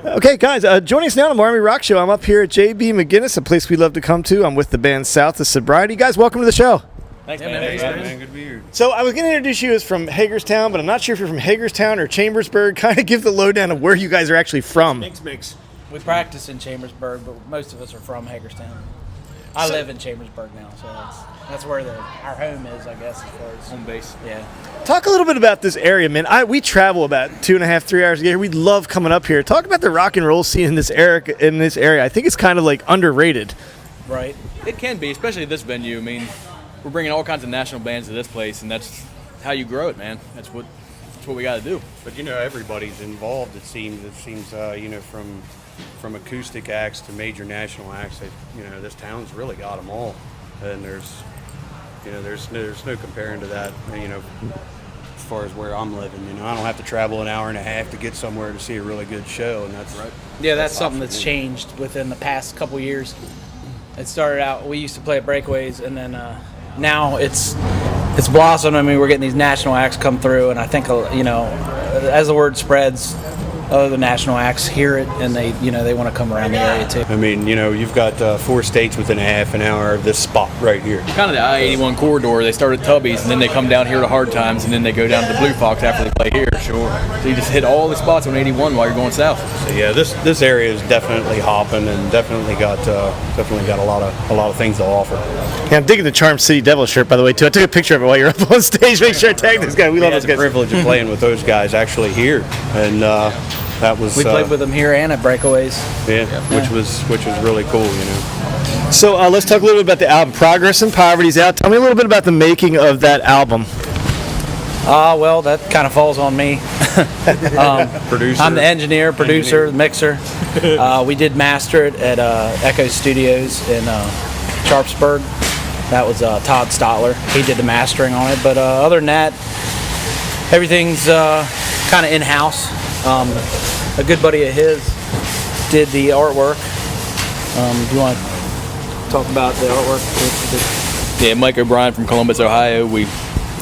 Okay, guys, joining us now on the Army Rock Show. I'm up here at J.B. McGinnis, a place we love to come to. I'm with the band South of Sobriety. Guys, welcome to the show. Thanks, man. Thanks, man. Good to be here. So I was going to introduce you as from Hagerstown, but I'm not sure if you're from Hagerstown or Chambersburg. Kind of give the lowdown of where you guys are actually from. Mix. We practice in Chambersburg, but most of us are from Hagerstown. I live in Chambersburg now, so that's where our home is, I guess, as far as Home base. Yeah. Talk a little bit about this area, man. We travel about 2.5, 3 hours a year. We love coming up here. Talk about the rock and roll scene in this area. I think it's kind of like underrated. Right. It can be, especially this venue. I mean, we're bringing all kinds of national bands to this place, and that's how you grow it, man. That's what we got to do. But everybody's involved. It seems from acoustic acts to major national acts. This town's really got them all, and there's no comparing to that. As far as where I'm living, I don't have to travel an hour and a half to get somewhere to see a really good show, and that's right. Yeah, that's something that's changed within the past couple years. It started out, we used to play at breakaways, and then now it's blossomed. I mean, we're getting these national acts come through, and I think as the word spreads, other national acts hear it, and they want to come around the area too. I mean, you've got 4 states within a half an hour of this spot right here. Kind of the I-81 corridor. They start at Tubby's, and then they come down here to Hard Times, and then they go down to the Blue Fox after they play here. Sure. So you just hit all the spots on 81 while you're going south. So yeah, this area is definitely hopping, and definitely got a lot of things to offer. Yeah, I'm digging the Charm City Devil shirt, by the way, too. I took a picture of it while you're up on stage. Make sure I tag this guy. We love those guys. The privilege of playing with those guys actually here, and we played with them here and at breakaways. Yeah, which was really cool, So let's talk a little bit about the album. Progress and Poverty's out. Tell me a little bit about the making of that album. Well, that kind of falls on me. Producer. I'm the engineer, producer, mixer. We did master it at Echo Studios in Sharpsburg. That was Todd Stotler. He did the mastering on it. But other than that, everything's kind of in-house. A good buddy of his did the artwork. Do you want to talk about the artwork? Yeah, Mike O'Brien from Columbus, Ohio. We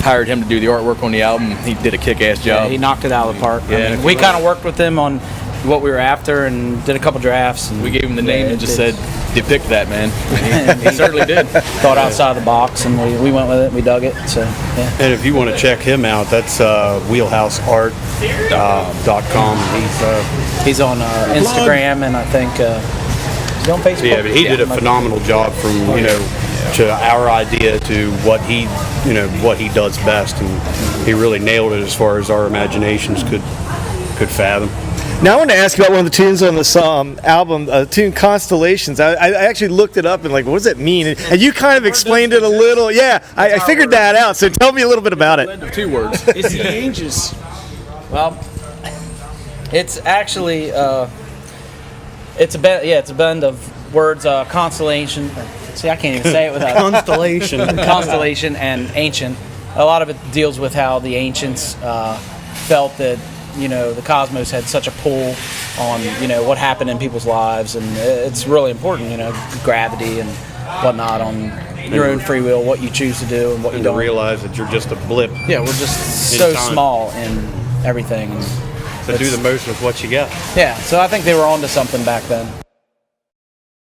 hired him to do the artwork on the album. He did a kick-ass job. Yeah, he knocked it out of the park. Yeah, we kind of worked with him on what we were after and did a couple drafts. And we gave him the name and just said, depict that, man. And he certainly did. Thought outside the box, and we went with it. We dug it. So yeah. And if you want to check him out, that's wheelhouseart.com. He's on Instagram, and I think he's on Facebook. Yeah, but he did a phenomenal job from to our idea to what he does best, and he really nailed it as far as our imaginations could fathom. Now I want to ask you about one of the tunes on this album, tune Constellations. I actually looked it up and what does that mean? And you kind of explained it a little. Yeah, I figured that out. So tell me a little bit about it. Blend of 2 words. It's the ages. Well, it's actually it's a blend of words. Constellation. See, I can't even say it without Constellation and ancient. A lot of it deals with how the ancients felt that the cosmos had such a pull on what happened in people's lives, and it's really important. Gravity and whatnot on your own free will, what you choose to do and what you don't. To realize that you're just a blip. Yeah, we're just so small in everything. To do the most with what you got. Yeah, so I think they were onto something back then.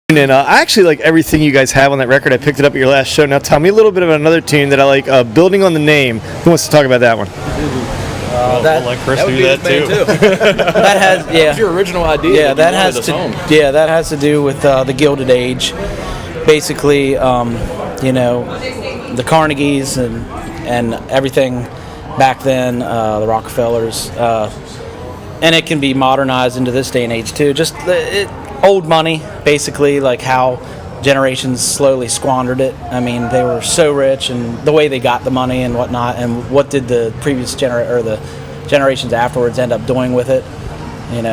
And I actually like everything you guys have on that record. I picked it up at your last show. Now tell me a little bit about another tune that I like, Building on the Name. Who wants to talk about that one? I'll let Chris do that too. That has, yeah. That's your original idea. Yeah, that has to do with the Gilded Age. Basically, the Carnegies and everything back then, the Rockefellers, and it can be modernized into this day and age too. Just old money, basically, like how generations slowly squandered it. I mean, they were so rich, and the way they got the money and whatnot, and what did the previous the generations afterwards end up doing with it?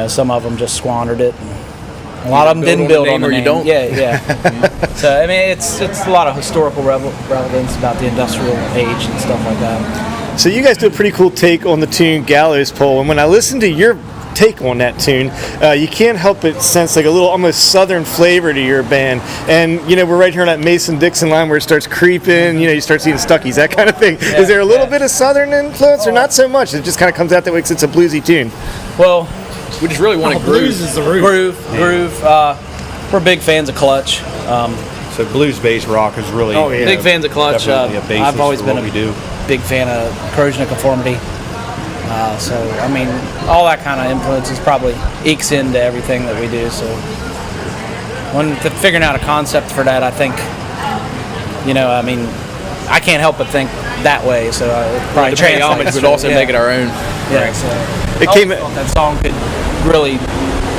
Some of them just squandered it. A lot of them didn't build on the name. You don't. Yeah. So I mean, it's a lot of historical relevance about the industrial age and stuff like that. So you guys do a pretty cool take on the tune Gallows Pole, and when I listen to your take on that tune, you can't help but sense like a little almost southern flavor to your band. And we're right here on that Mason-Dixon line where it starts creeping, you start seeing Stuckies, that kind of thing. Yeah, is there a little bit of southern influence or not so much? It just kind of comes out that way because it's a bluesy tune. Well, We just really wanted groove. Blues is the root. Groove. We're big fans of Clutch. So blues-based rock is really Big fans of Clutch. definitely a basis I've always for been what we do. big fan of Corrosion of Conformity. So, I mean, all that kind of influences probably ekes into everything that we do. So, when figuring out a concept for that, I think, I mean, I can't help but think that way. So, it probably To pay homage, translates but also make it our own. Yeah, so It I came- always thought that song could really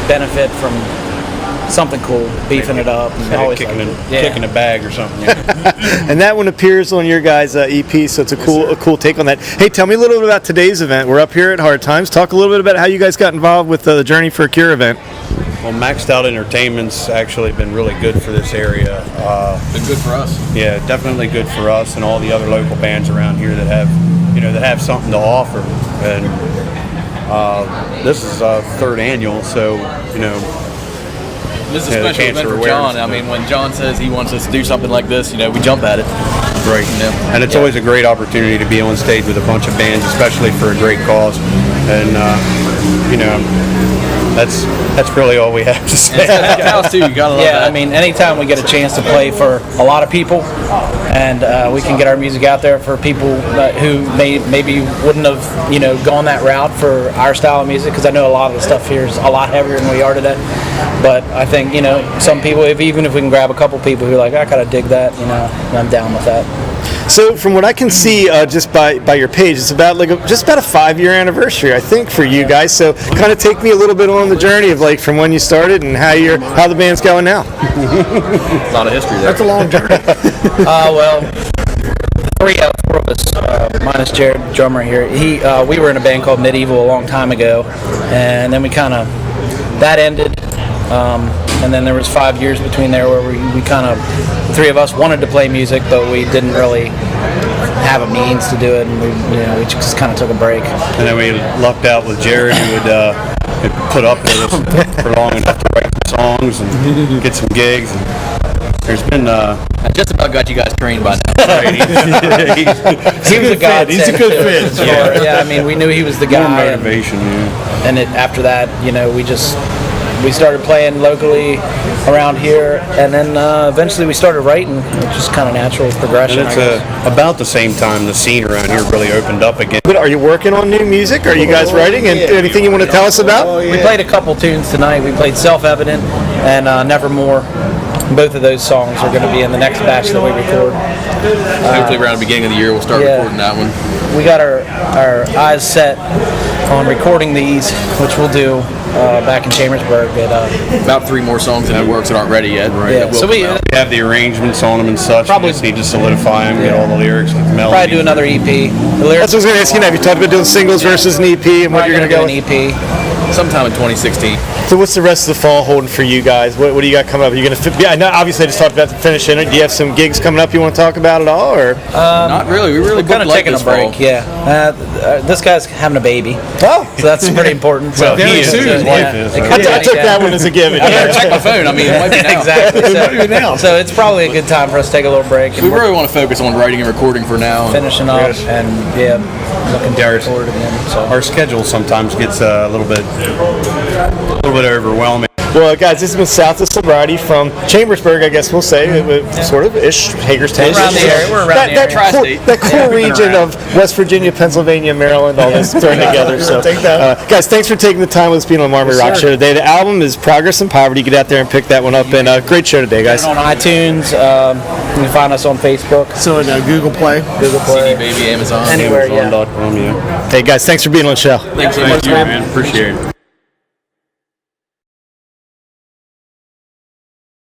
benefit from something cool, beefing it up, and always Kicking liked a, it. kicking a bag or something. Yeah. And that one appears on your guys' EP, so it's a cool take on that. Hey, tell me a little bit about today's event. We're up here at Hard Times. Talk a little bit about how you guys got involved with the Journey for a Cure event. Well, Maxed Out Entertainment's actually been really good for this area. Been good for us. Yeah, definitely good for us and all the other local bands around here that have something to offer. And this is third annual, so This is a Yeah, the special event cancer for John. awareness, I mean, when John says he wants us to do something like this, we jump at it. Right. Yeah. And it's always a great opportunity to be on stage with a bunch of bands, especially for a great cause. And that's really all we have to say. House too, you gotta love Yeah, that. I mean, anytime we get a chance to play for a lot of people, and we can get our music out there for people who maybe wouldn't have, gone that route for our style of music, because I know a lot of the stuff here is a lot heavier than we are today. But I think, some people, even if we can grab a couple people who are like, I kind of dig that, I'm down with that. So from what I can see just by your page, it's about just about a 5-year anniversary, I think, for you guys. So kind of take me a little bit on the journey of from when you started and how the band's going now. A lot of history there. That's a long journey. Well, four of us, minus Jared, the drummer here. We were in a band called Medieval a long time ago, and then that ended. And then there was 5 years between there where we kind of, the three of us wanted to play music, but we didn't really have a means to do it, and we just kind of took a break. And then we lucked out with Jared, who would put up with us for long enough to write some songs and get some gigs. And there's been I just about got you guys trained by now. He was a god. He's a good fit. Yeah, I mean, we knew he was the more guy. And, motivation. and after that, we started playing locally around here, and then eventually we started writing, which is kind of natural progression. And it's about the same time the scene around here really opened up again. But are you working on new music? Are you guys writing? And anything you want to tell us about? We played a couple tunes tonight. We played Self-Evident and Nevermore. Both of those songs are going to be in the next batch that we record. Hopefully around the beginning of the year we'll start recording that one. We got our eyes set on recording these, which we'll do back in Chambersburg. About 3 more songs in the works that aren't ready yet. Right. Yeah, so we We have the arrangements on them and such. Probably- We just need to solidify them, get all the lyrics and the melody. probably do another EP. The lyrics That's what I was going to ask you now. Have you talked about doing singles versus an EP and what you're going to go an with? EP. Sometime in 2016. So what's the rest of the fall holding for you guys? What do you got coming up? Are you going to I know obviously I just talked about the finish in it. Do you have some gigs coming up you want to talk about at all? Or Not really. We really We're kind of booked taking this a break. fall. Yeah. This guy's having a baby, oh, so that's pretty important. So Very soon. His wife is. it Right? could be I took any that time. one as a given. I better check my phone. I mean, it might be now. Exactly. So it's probably a good time for us to take a little break. And We we're really want to focus on writing and recording for now. finishing up, Yes. and looking There's- forward again. So. Our schedule sometimes gets a little bit overwhelming. Well, guys, this has been South of Sobriety from Chambersburg, I guess we'll say, sort of ish, Hagerstown. Around the area. We're around that, the that area. cool, Tri-state. that cool Yeah, we've been region around. of West Virginia, Pennsylvania, Maryland, all this thrown together. So, guys, thanks for taking the time with us being on Marmy Rock Show today. The album is Progress and Poverty. Get out there and pick that one up. And great show today, guys. On iTunes, you can find us on Facebook, So in Google Play. Google CD Play, Baby, Amazon. anywhere. Yeah. Amazon.com, yeah. Hey, guys, thanks for being on the show. Thanks so much, man. Appreciate it.